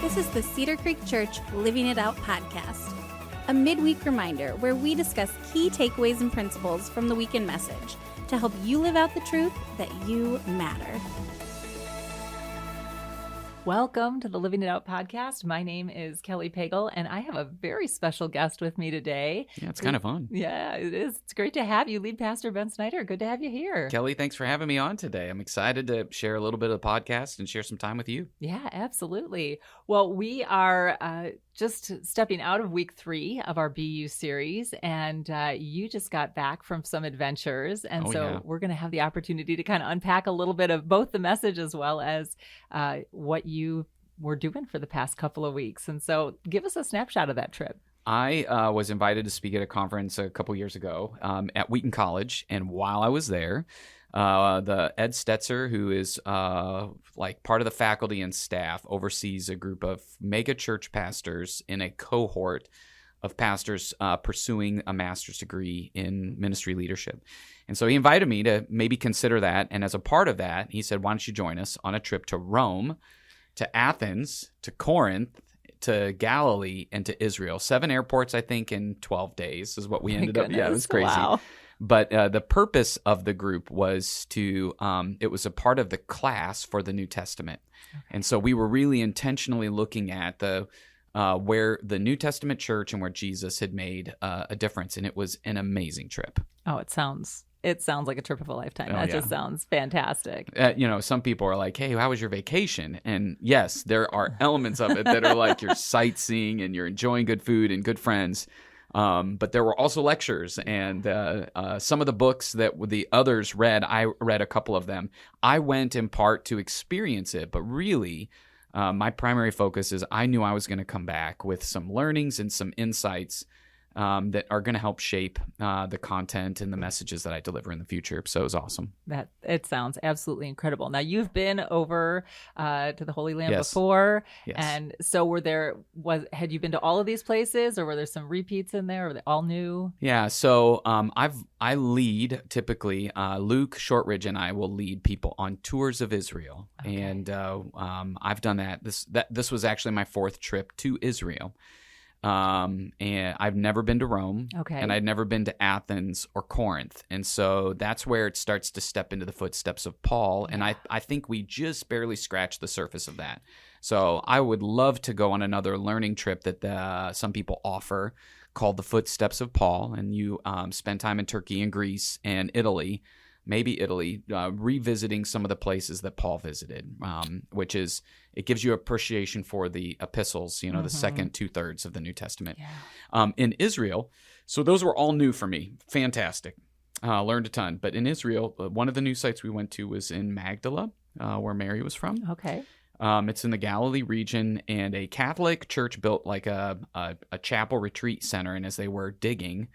This is the Cedar Creek Church Living It Out podcast, a midweek reminder where we discuss key takeaways and principles from the weekend message to help you live out the truth that you matter. Welcome to the Living It Out podcast. My name is Kelly Pagel, and I have a very special guest with me today. Yeah, it's kind of fun. Yeah, it is. It's great to have you, Lead Pastor Ben Snyder. Good to have you here. Kelly, thanks for having me on today. I'm excited to share a little bit of the podcast and share some time with you. Yeah, absolutely. Well, we are just stepping out of week 3 of our BU series, and you just got back from some adventures. And we're going to have the opportunity to kind of unpack a little bit of both the message as well as what you were doing for the past couple of weeks. And so give us a snapshot of that trip. I was invited to speak at a conference a couple years ago at Wheaton College. And while I was there, the Ed Stetzer, who is like part of the faculty and staff, oversees a group of mega church pastors in a cohort of pastors pursuing a master's degree in ministry leadership. And so he invited me to maybe consider that. And as a part of that, he said, why don't you join us on a trip to Rome, to Athens, to Corinth, to Galilee, and to Israel. 7 airports, I think, in 12 days is what we ended up. Yeah, it was crazy. Wow. But the purpose of the group was to, it was a part of the class for the New Testament. Okay. And so we were really intentionally looking at the where the New Testament church and where Jesus had made a difference. And it was an amazing trip. Oh, it sounds like a trip of a lifetime. Just sounds fantastic. Some people are like, hey, how was your vacation? And yes, there are elements of it that are like you're sightseeing and you're enjoying good food and good friends. But there were also lectures and some of the books that the others read, I read a couple of them. I went in part to experience it, but really my primary focus is I knew I was going to come back with some learnings and some insights that are going to help shape the content and the messages that I deliver in the future. So it was awesome. That it sounds absolutely incredible. Now you've been over to the Holy Land Yes. before, Yes. and so had you been to all of these places, or were there some repeats in there? Or were they all new? Yeah, so I lead typically. Luke Shortridge and I will lead people on tours of Israel, Okay. and I've done that. This was actually my 4th trip to Israel. And I've never been to Rome, Okay. and I'd never been to Athens or Corinth. And so that's where it starts to step into the footsteps of Paul. And I think we just barely scratched the surface of that. So I would love to go on another learning trip that some people offer called the Footsteps of Paul. And you spend time in Turkey and Greece and Italy, maybe Italy, revisiting some of the places that Paul visited, which is, it gives you appreciation for the epistles, Mm-hmm. the second 2/3 of the New Testament. Yeah. In Israel, so those were all new for me. Fantastic. Learned a ton. But in Israel, one of the new sites we went to was in Magdala, where Mary was from. Okay. It's in the Galilee region, and a Catholic church built like a chapel retreat center. And as they were digging,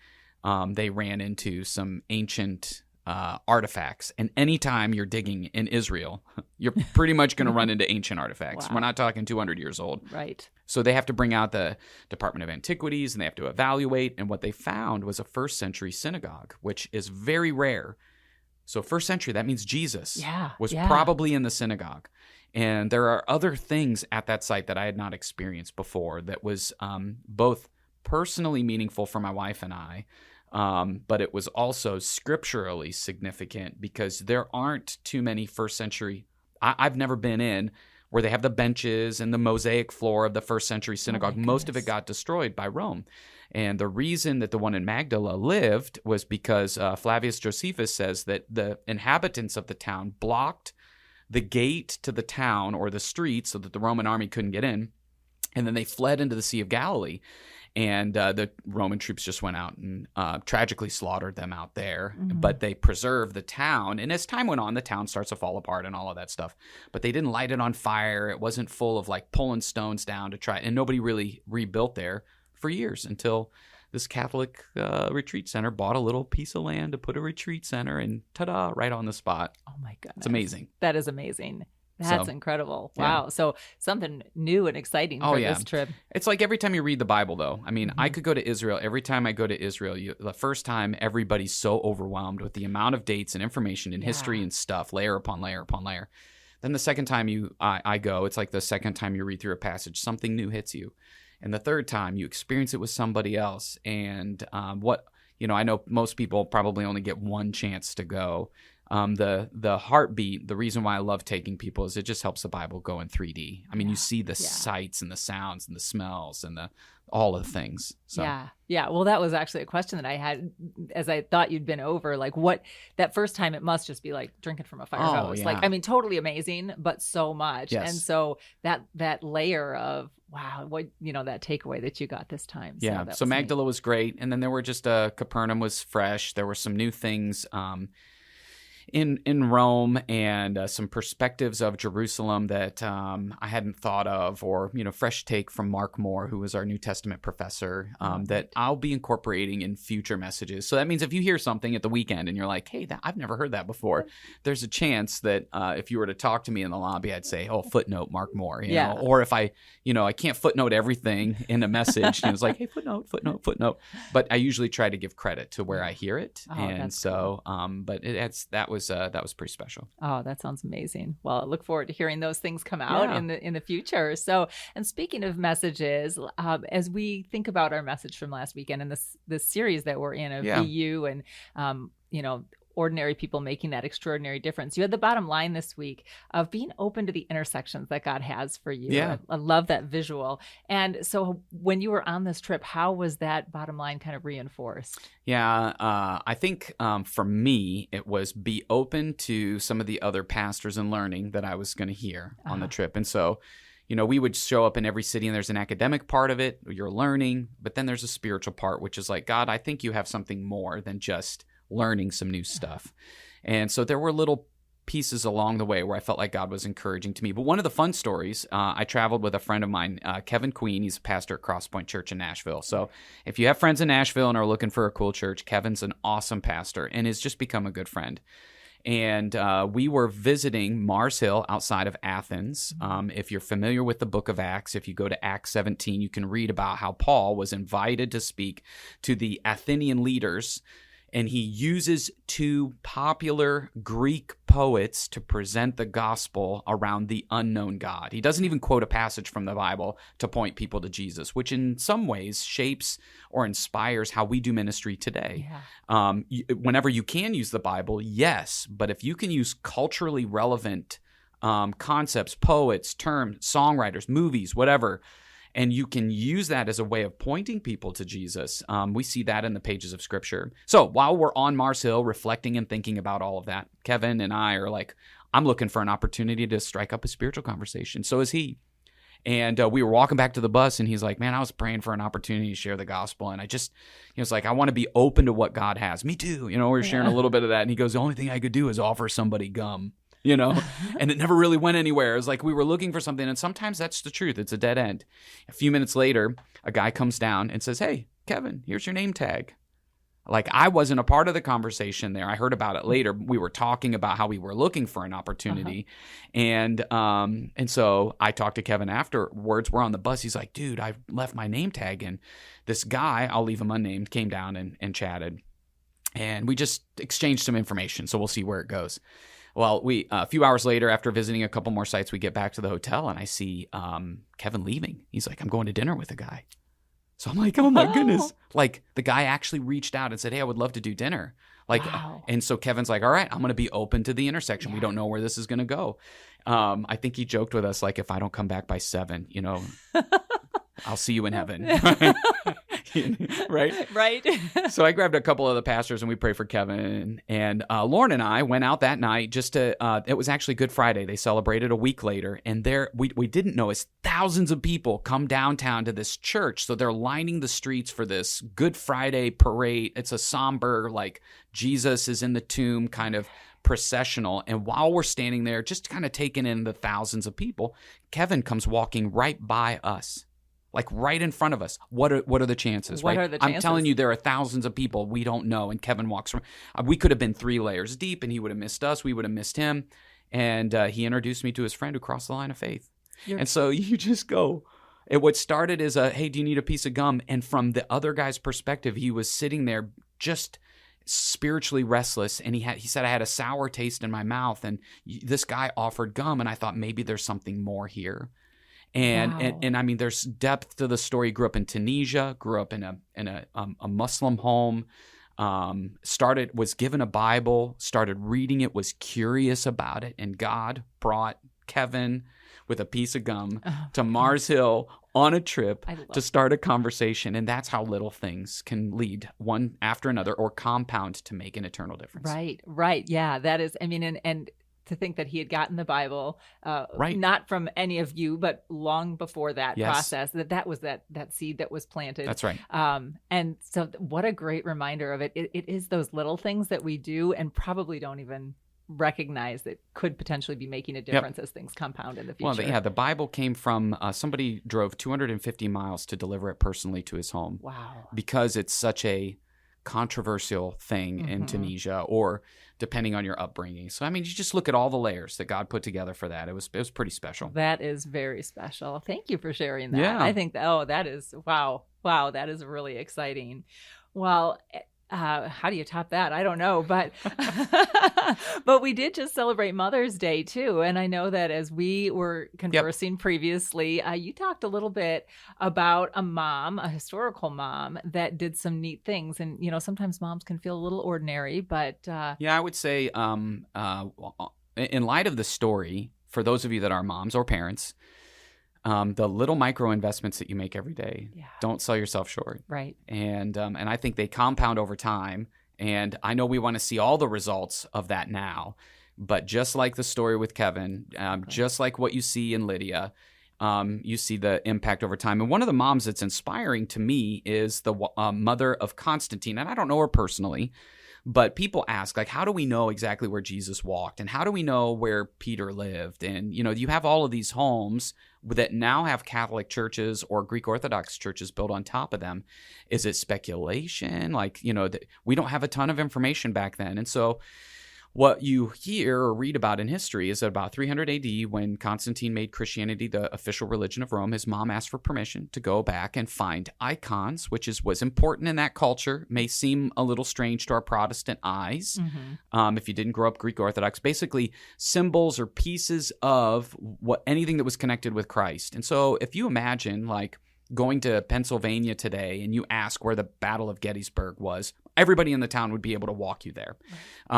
they ran into some ancient artifacts. And anytime you're digging in Israel, you're pretty much going to run into ancient artifacts. Wow. We're not talking 200 years old. Right. So they have to bring out the Department of Antiquities, and they have to evaluate. And what they found was a 1st century synagogue, which is very rare. So 1st century, that means Jesus was probably in the synagogue. And there are other things at that site that I had not experienced before that was both personally meaningful for my wife and I, but it was also scripturally significant because there aren't too many 1st century. I've never been in where they have the benches and the mosaic floor of the 1st century synagogue. Most of it got destroyed by Rome. And the reason that the one in Magdala lived was because Flavius Josephus says that the inhabitants of the town blocked the gate to the town or the street so that the Roman army couldn't get in. And then they fled into the Sea of Galilee. And the Roman troops just went out and tragically slaughtered them out there. Mm-hmm. But they preserved the town. And as time went on, the town starts to fall apart and all of that stuff. But they didn't light it on fire. It wasn't full of like pulling stones down to try. And nobody really rebuilt there for years until this Catholic retreat center bought a little piece of land to put a retreat center, and ta-da, right on the spot. Oh my goodness. It's amazing. That is amazing. That's incredible. Wow. Yeah. So something new and exciting for this trip. It's like every time you read the Bible, though. I mean, I could go to Israel. Every time I go to Israel, the first time, everybody's so overwhelmed with the amount of dates and information and history and stuff, layer upon layer upon layer. Then the second time I go, it's like the second time you read through a passage, something new hits you. And the third time you experience it with somebody else. And I know most people probably only get one chance to go. The heartbeat, the reason why I love taking people is it just helps the Bible go in 3D. I mean, you see the sights and the sounds and the smells and all of the things. So. Yeah. Well, that was actually a question that I had as I thought you'd been over, like what that first time it must just be like drinking from a fire hose. Yeah. Like, I mean, totally amazing, but so much. Yes. And so that layer of, wow, what, that takeaway that you got this time. Yeah. So Magdala was great. And then there were just, Capernaum was fresh. There were some new things, in Rome and some perspectives of Jerusalem that I hadn't thought of, or fresh take from Mark Moore, who was our New Testament professor, that I'll be incorporating in future messages. So that means if you hear something at the weekend and you're like, hey, I've never heard that before, there's a chance that if you were to talk to me in the lobby, I'd say, oh, footnote Mark Moore, you know? Or if I can't footnote everything in a message, it's like, hey, footnote. But I usually try to give credit to where I hear it, and so, cool. But that was pretty special. Oh, that sounds amazing. Well, I look forward to hearing those things come out in the future. So, and speaking of messages, as we think about our message from last weekend and this series that we're in of BU and ordinary people making that extraordinary difference, you had the bottom line this week of being open to the intersections that God has for you. Yeah. I love that visual. And so when you were on this trip, how was that bottom line kind of reinforced? Yeah, I think for me, it was be open to some of the other pastors and learning that I was going to hear on the trip. And so, we would show up in every city and there's an academic part of it, you're learning, but then there's a spiritual part, which is like, God, I think you have something more than just learning some new stuff. And so there were little pieces along the way where I felt like God was encouraging to me. But one of the fun stories, I traveled with a friend of mine, Kevin Queen. He's a pastor at Crosspoint Church in Nashville. So if you have friends in Nashville and are looking for a cool church, Kevin's an awesome pastor and has just become a good friend. And we were visiting Mars Hill outside of Athens. If you're familiar with the book of Acts, if you go to Acts 17, you can read about how Paul was invited to speak to the Athenian leaders. And he uses two popular Greek poets to present the gospel around the unknown God. He doesn't even quote a passage from the Bible to point people to Jesus, which in some ways shapes or inspires how we do ministry today. Yeah. Whenever you can use the Bible, yes, but if you can use culturally relevant concepts, poets, terms, songwriters, movies, whatever, and you can use that as a way of pointing people to Jesus. We see that in the pages of Scripture. So while we're on Mars Hill reflecting and thinking about all of that, Kevin and I are like, I'm looking for an opportunity to strike up a spiritual conversation. So is he. And we were walking back to the bus, and he's like, man, I was praying for an opportunity to share the gospel. And he was like, I want to be open to what God has. Me too. We're sharing a little bit of that. And he goes, the only thing I could do is offer somebody gum. And it never really went anywhere. It was like we were looking for something, and sometimes that's the truth. It's a dead end. A few minutes later, a guy comes down and says, hey, Kevin, here's your name tag. Like, I wasn't a part of the conversation there. I heard about it later. We were talking about how we were looking for an opportunity. And so I talked to Kevin afterwards. We're on the bus. He's like, dude, I left my name tag. And this guy, I'll leave him unnamed, came down and chatted. And we just exchanged some information. So we'll see where it goes. Well, a few hours later, after visiting a couple more sites, we get back to the hotel, and I see Kevin leaving. He's like, I'm going to dinner with a guy. So I'm like, oh my goodness. Like, the guy actually reached out and said, hey, I would love to do dinner. Like, wow. And so Kevin's like, all right, I'm going to be open to the intersection. Yeah. We don't know where this is going to go. I think he joked with us, like, if I don't come back by 7, I'll see you in heaven. Right? Right. So I grabbed a couple of the pastors and we prayed for Kevin. And Lauren and I went out that night just to, it was actually Good Friday. They celebrated a week later. And there, we didn't know, is thousands of people come downtown to this church. So they're lining the streets for this Good Friday parade. It's a somber, like, Jesus is in the tomb kind of processional. And while we're standing there, just kind of taking in the thousands of people, Kevin comes walking right by us. Like right in front of us. What are the chances? What right? are the chances? I'm telling you, there are thousands of people we don't know. And Kevin walks from. We could have been 3 layers deep, and he would have missed us. We would have missed him. And he introduced me to his friend who crossed the line of faith. And so you just go. What started as hey, do you need a piece of gum? And from the other guy's perspective, he was sitting there just spiritually restless, and he said I had a sour taste in my mouth, and this guy offered gum, and I thought maybe there's something more here. And, Wow. and I mean, there's depth to the story. He grew up in Tunisia, grew up in a Muslim home, was given a Bible, started reading it, was curious about it, and God brought Kevin with a piece of gum to Mars Hill on a trip to start a conversation. And that's how little things can lead one after another or compound to make an eternal difference. Right. Yeah, that is, I mean, and to think that he had gotten the Bible, not from any of you, but long before that process, that was that seed that was planted. That's right. And so what a great reminder of it. It is those little things that we do and probably don't even recognize that could potentially be making a difference as things compound in the future. Well, the Bible came from somebody drove 250 miles to deliver it personally to his home. Wow. Because it's such a controversial thing in Tunisia, or depending on your upbringing. So, I mean, you just look at all the layers that God put together for that. It was pretty special. That is very special. Thank you for sharing that. Yeah. I think that is, wow, that is really exciting. Well, how do you top that? I don't know, but but we did just celebrate Mother's Day too, and I know that as we were conversing previously, you talked a little bit about a historical mom that did some neat things, and sometimes moms can feel a little ordinary, but I would say, in light of the story, for those of you that are moms or parents, the little micro investments that you make every day, don't sell yourself short. Right. And I think they compound over time. And I know we want to see all the results of that now. But just like the story with Kevin, just like what you see in Lydia, you see the impact over time. And one of the moms that's inspiring to me is the mother of Constantine. And I don't know her personally, but people ask, like, how do we know exactly where Jesus walked? And how do we know where Peter lived? And, you have all of these homes that now have Catholic churches or Greek Orthodox churches built on top of them. Is it speculation? Like, we don't have a ton of information back then. And so what you hear or read about in history is that about 300 AD, when Constantine made Christianity the official religion of Rome, his mom asked for permission to go back and find icons, which was important in that culture. May seem a little strange to our Protestant eyes if you didn't grow up Greek Orthodox. Basically, symbols or pieces of anything that was connected with Christ. And so if you imagine, like, going to Pennsylvania today and you ask where the Battle of Gettysburg was, everybody in the town would be able to walk you there.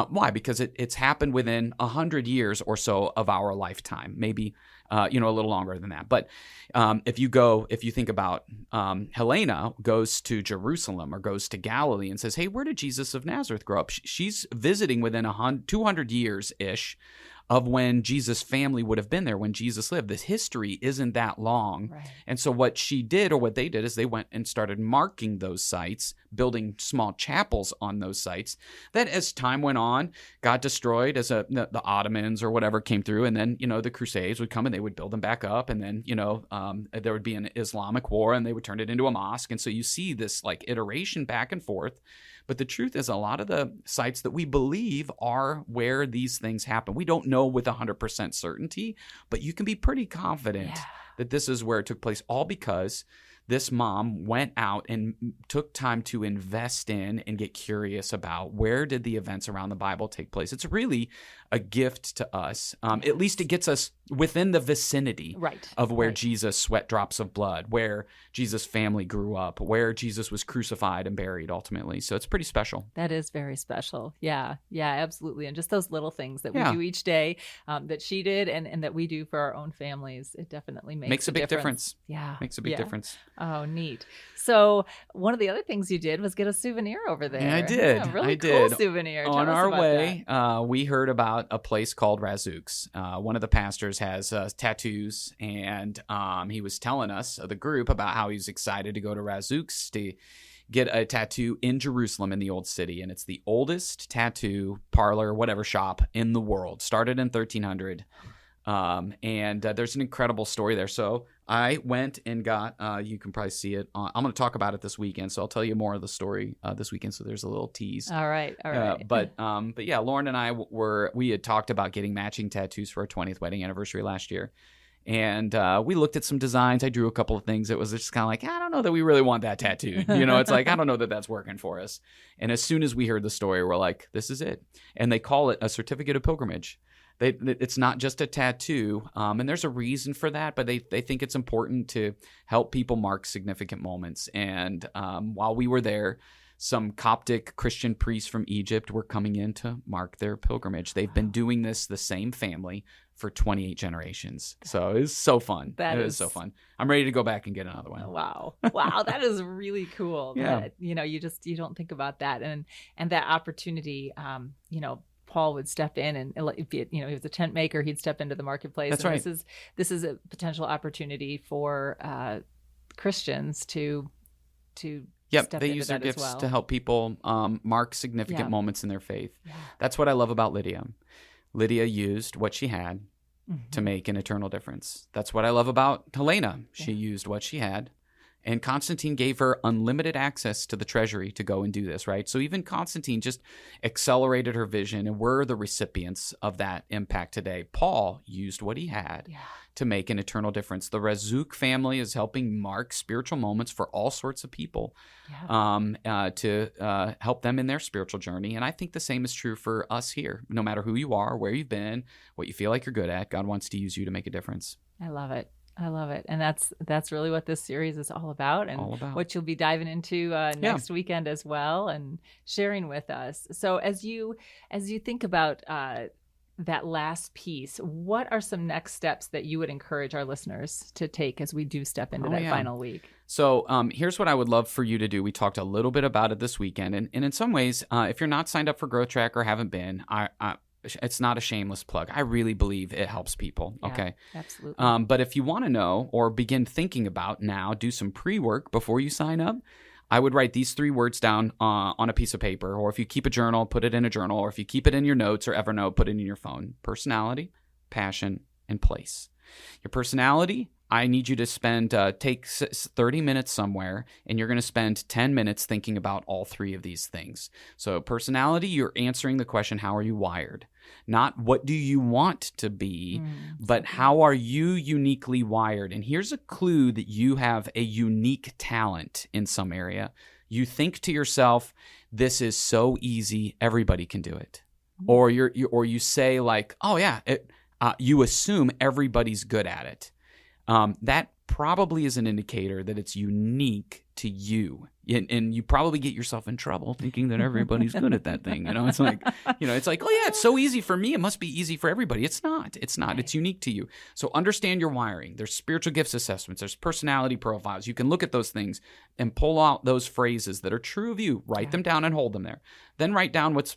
Why? Because it's happened within 100 years or so of our lifetime, maybe a little longer than that. But if you think about Helena goes to Jerusalem or goes to Galilee and says, hey, where did Jesus of Nazareth grow up? She's visiting within 200 years-ish of when Jesus' family would have been there, when Jesus lived. This history isn't that long. Right. And so what she did, or what they did, is they went and started marking those sites, building small chapels on those sites that as time went on got destroyed as the Ottomans or whatever came through. And then, the Crusades would come and they would build them back up. And then, there would be an Islamic war and they would turn it into a mosque. And so you see this like iteration back and forth. But the truth is, a lot of the sites that we believe are where these things happen. We don't know with 100% certainty, but you can be pretty confident that this is where it took place, all because this mom went out and took time to invest in and get curious about where did the events around the Bible take place. It's really a gift to us. At least it gets us within the vicinity of where Jesus sweat drops of blood, where Jesus' family grew up, where Jesus was crucified and buried ultimately. So it's pretty special. That is very special. Yeah, absolutely. And just those little things that we do each day that she did and that we do for our own families, it definitely makes a big difference. Yeah. Makes a big difference. Oh, neat. So one of the other things you did was get a souvenir over there. Yeah, I did. Yeah, really cool souvenir. On our way, we heard about a place called Razzouk's. One of the pastors has tattoos, and he was telling us, the group, about how he's excited to go to Razzouk's to get a tattoo in Jerusalem in the Old City. And it's the oldest tattoo parlor, whatever shop in the world. Started in 1300. And there's an incredible story there. So I went and got, you can probably see it. I'm going to talk about it this weekend, so I'll tell you more of the story this weekend. So there's a little tease. All right. But yeah, Lauren and I we had talked about getting matching tattoos for our 20th wedding anniversary last year. And we looked at some designs. I drew a couple of things. It was just kind of like, I don't know that we really want that tattooed. It's like, I don't know that that's working for us. And as soon as we heard the story, we're like, this is it. And they call it a certificate of pilgrimage. It's not just a tattoo, and there's a reason for that, but they think it's important to help people mark significant moments. And while we were there, some Coptic Christian priests from Egypt were coming in to mark their pilgrimage. They've been doing this, the same family, for 28 generations. So it was so fun. It was so fun. I'm ready to go back and get another one. Wow. That is really cool. Yeah. You don't think about that. And that opportunity, Paul would step in, and if he was a tent maker, he'd step into the marketplace. That's and right. This is a potential opportunity for Christians to Yep, step they into use their that as gifts well. to help people mark significant moments in their faith. Yeah. That's what I love about Lydia. Lydia used what she had to make an eternal difference. That's what I love about Helena. She used what she had. And Constantine gave her unlimited access to the treasury to go and do this, right? So even Constantine just accelerated her vision, and we're the recipients of that impact today. Paul used what he had to make an eternal difference. The Razzouk family is helping mark spiritual moments for all sorts of people to help them in their spiritual journey. And I think the same is true for us here. No matter who you are, where you've been, what you feel like you're good at, God wants to use you to make a difference. I love it. And that's really what this series is all about, and what you'll be diving into next weekend as well, and sharing with us. So as you think about that last piece, what are some next steps that you would encourage our listeners to take as we do step into that final week? So here's what I would love for you to do. We talked a little bit about it this weekend, and in some ways, if you're not signed up for Growth Track or haven't been, it's not a shameless plug. I really believe it helps people. Yeah, okay. Absolutely. But if you want to know or begin thinking about now, do some pre-work before you sign up, I would write these 3 words down on a piece of paper, or if you keep a journal, put it in a journal, or if you keep it in your notes or Evernote, put it in your phone. Personality, passion, and place. Your personality, I need you to take 30 minutes somewhere, and you're going to spend 10 minutes thinking about all 3 of these things. So personality, you're answering the question, how are you wired? Not what do you want to be, but how are you uniquely wired? And here's a clue that you have a unique talent in some area. You think to yourself, this is so easy, everybody can do it. Or you say like, oh yeah, you assume everybody's good at it. That probably is an indicator that it's unique to you. And you probably get yourself in trouble thinking that everybody's good at that thing. It's like, oh yeah, it's so easy for me. It must be easy for everybody. It's not. Right. It's unique to you. So understand your wiring. There's spiritual gifts assessments. There's personality profiles. You can look at those things and pull out those phrases that are true of you. Write them down and hold them there. Then write down what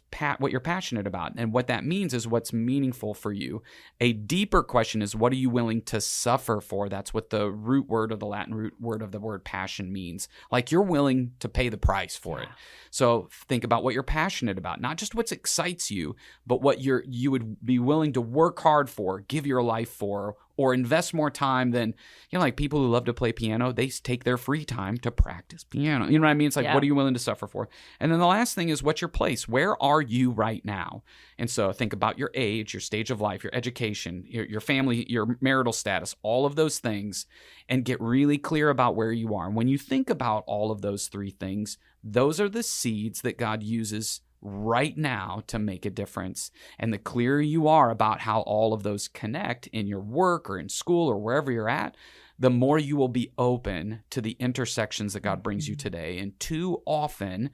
you're passionate about. And what that means is what's meaningful for you. A deeper question is, what are you willing to suffer for? That's what the root word or the Latin root word of the word passion means. Like you're willing to pay the price for it. So think about what you're passionate about, not just what excites you, but what you would be willing to work hard for, give your life for, or invest more time than, like people who love to play piano, they take their free time to practice piano. You know what I mean? It's like, what are you willing to suffer for? And then the last thing is, what's your place? Where are you right now? And so think about your age, your stage of life, your education, your family, your marital status, all of those things, and get really clear about where you are. And when you think about all of those 3 things, those are the seeds that God uses right now to make a difference. And the clearer you are about how all of those connect in your work or in school or wherever you're at, the more you will be open to the intersections that God brings you today. And too often,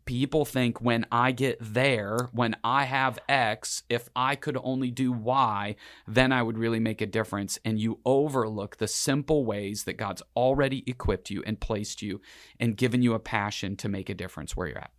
people think, when I get there, when I have X, if I could only do Y, then I would really make a difference. And you overlook the simple ways that God's already equipped you and placed you and given you a passion to make a difference where you're at.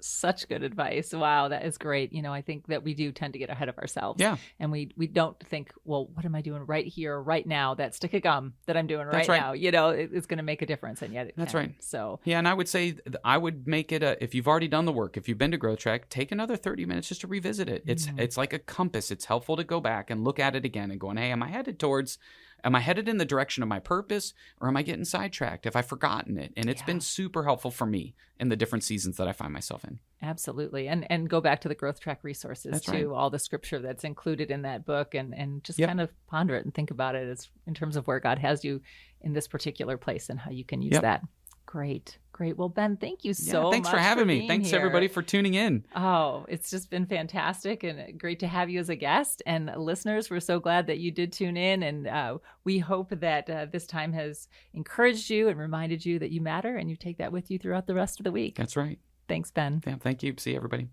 Such good advice. Wow, that is great. I think that we do tend to get ahead of ourselves. Yeah. And we don't think, well, what am I doing right here, right now? That stick of gum that I'm doing right now, it's going to make a difference. And yet it That's can. right. So yeah, and I would say I would make it if you've already done the work, if you've been to Growth Track, take another 30 minutes just to revisit it. It's like a compass. It's helpful to go back and look at it again and going, hey, am I headed towards Am I headed in the direction of my purpose, or am I getting sidetracked? Have I forgotten it? And it's been super helpful for me in the different seasons that I find myself in. Absolutely. And go back to the Growth Track resources That's too, right. all the scripture that's included in that book, and just kind of ponder it and think about it as in terms of where God has you in this particular place and how you can use that. Great. Well, Ben, thank you so much. Thanks for having me. Thanks everybody for tuning in. Oh, it's just been fantastic and great to have you as a guest. And listeners, we're so glad that you did tune in. And we hope that this time has encouraged you and reminded you that you matter, and you take that with you throughout the rest of the week. That's right. Thanks, Ben. Yeah, thank you. See you, everybody.